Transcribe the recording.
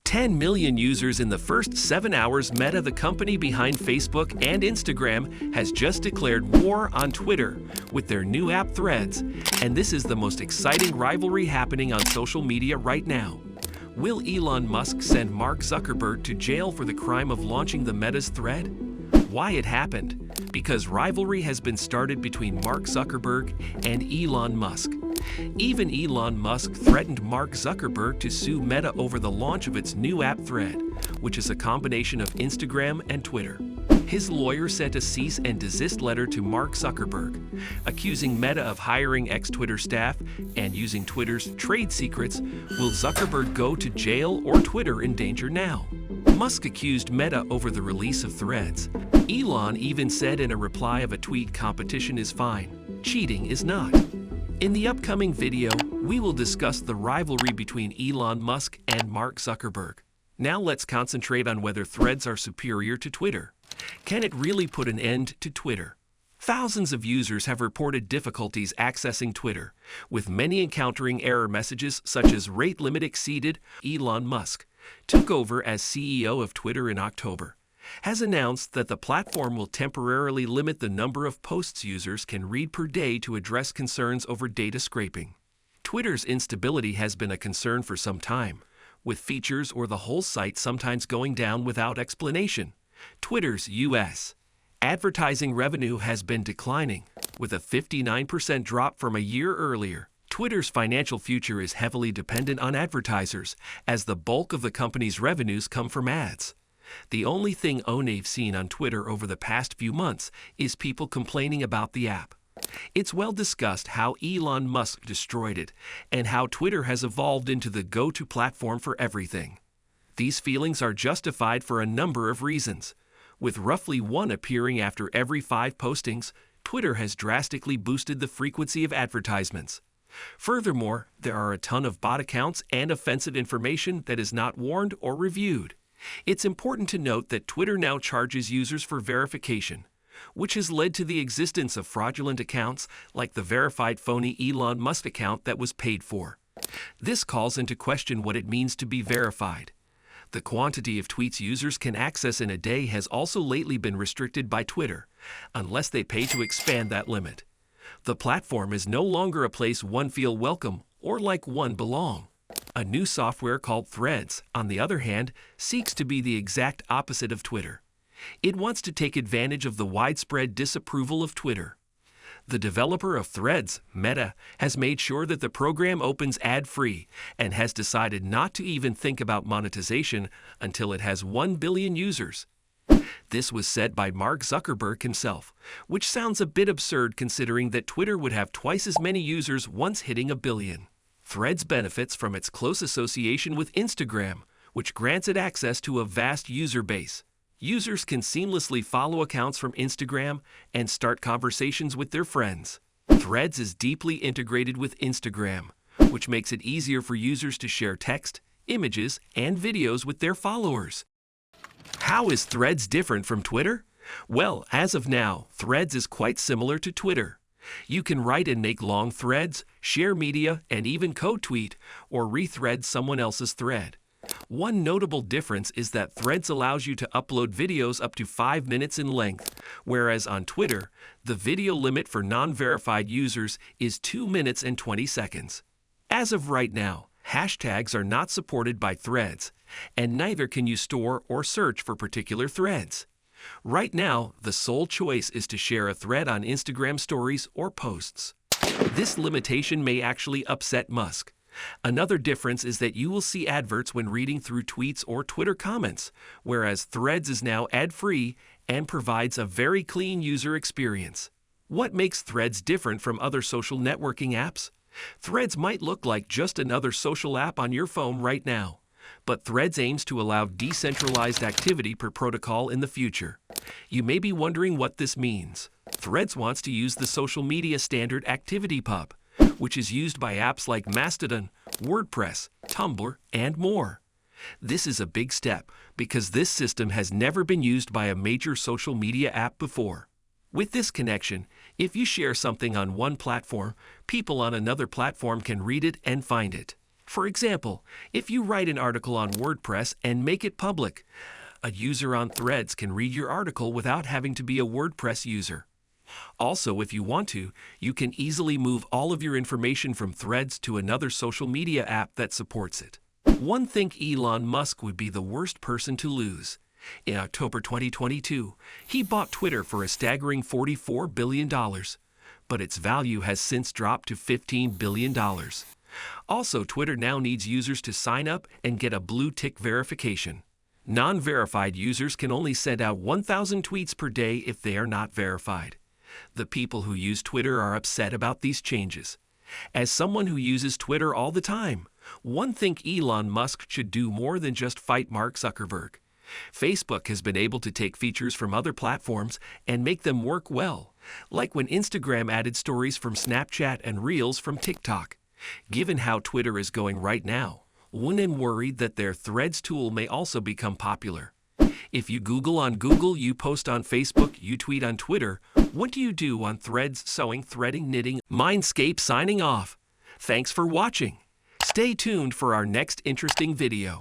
10 million users in the first 7 hours. Meta, the company behind Facebook and Instagram, has just declared war on Twitter with their new app Threads, and this is the most exciting rivalry happening on social media right now. Will Elon Musk send Mark Zuckerberg to jail for the crime of launching the Meta's thread? Why it happened? Because rivalry has been started between Mark Zuckerberg and Elon Musk. Even Elon Musk threatened Mark Zuckerberg to sue Meta over the launch of its new app Thread, which is a combination of Instagram and Twitter. His lawyer sent a cease and desist letter to Mark Zuckerberg, accusing Meta of hiring ex-Twitter staff and using Twitter's trade secrets. Will Zuckerberg go to jail or Twitter in danger now? Musk accused Meta over the release of Threads. Elon even said in a reply of a tweet, "Competition is fine, cheating is not." In the upcoming video, we will discuss the rivalry between Elon Musk and Mark Zuckerberg. Now let's concentrate on whether Threads are superior to Twitter. Can it really put an end to Twitter? Thousands of users have reported difficulties accessing Twitter, with many encountering error messages such as rate limit exceeded. Elon Musk took over as CEO of Twitter in October, has announced that the platform will temporarily limit the number of posts users can read per day to address concerns over data scraping. Twitter's instability has been a concern for some time, with features or the whole site sometimes going down without explanation. Twitter's U.S. advertising revenue has been declining, with a 59% drop from a year earlier. Twitter's financial future is heavily dependent on advertisers, as the bulk of the company's revenues come from ads. The only thing I've seen on Twitter over the past few months is people complaining about the app. It's well discussed how Elon Musk destroyed it and how Twitter has evolved into the go-to platform for everything. These feelings are justified for a number of reasons. With roughly one appearing after every 5 postings, Twitter has drastically boosted the frequency of advertisements. Furthermore, there are a ton of bot accounts and offensive information that is not warned or reviewed. It's important to note that Twitter now charges users for verification, which has led to the existence of fraudulent accounts like the verified phony Elon Musk account that was paid for. This calls into question what it means to be verified. The quantity of tweets users can access in a day has also lately been restricted by Twitter, unless they pay to expand that limit. The platform is no longer a place one feel welcome or like one belong. A new software called Threads, on the other hand, seeks to be the exact opposite of Twitter. It wants to take advantage of the widespread disapproval of Twitter. The developer of Threads, Meta, has made sure that the program opens ad-free and has decided not to even think about monetization until it has 1 billion users. This was said by Mark Zuckerberg himself, which sounds a bit absurd considering that Twitter would have twice as many users once hitting 1 billion. Threads benefits from its close association with Instagram, which grants it access to a vast user base. Users can seamlessly follow accounts from Instagram and start conversations with their friends. Threads is deeply integrated with Instagram, which makes it easier for users to share text, images, and videos with their followers. How is Threads different from Twitter? Well, as of now, Threads is quite similar to Twitter. You can write and make long threads, share media, and even code tweet or rethread someone else's thread. One notable difference is that Threads allows you to upload videos up to 5 minutes in length, whereas on Twitter, the video limit for non-verified users is 2 minutes and 20 seconds. As of right now, hashtags are not supported by Threads, and neither can you store or search for particular threads. Right now, the sole choice is to share a thread on Instagram stories or posts. This limitation may actually upset Musk. Another difference is that you will see adverts when reading through tweets or Twitter comments, whereas Threads is now ad-free and provides a very clean user experience. What makes Threads different from other social networking apps? Threads might look like just another social app on your phone right now, but Threads aims to allow decentralized activity per protocol in the future. You may be wondering what this means. Threads wants to use the social media standard ActivityPub, which is used by apps like Mastodon, WordPress, Tumblr, and more. This is a big step because this system has never been used by a major social media app before. With this connection, if you share something on one platform, people on another platform can read it and find it. For example, if you write an article on WordPress and make it public, a user on Threads can read your article without having to be a WordPress user. Also, if you want to, you can easily move all of your information from Threads to another social media app that supports it. One think Elon Musk would be the worst person to lose. In October 2022, he bought Twitter for a staggering $44 billion, but its value has since dropped to $15 billion. Also, Twitter now needs users to sign up and get a blue tick verification. Non-verified users can only send out 1,000 tweets per day if they are not verified. The people who use Twitter are upset about these changes. As someone who uses Twitter all the time, one think Elon Musk should do more than just fight Mark Zuckerberg. Facebook has been able to take features from other platforms and make them work well, like when Instagram added stories from Snapchat and Reels from TikTok. Given how Twitter is going right now, one is worried that their Threads tool may also become popular. If you Google on Google, you post on Facebook, you tweet on Twitter, what do you do on Threads, sewing, threading, knitting? Mindscape signing off. Thanks for watching. Stay tuned for our next interesting video.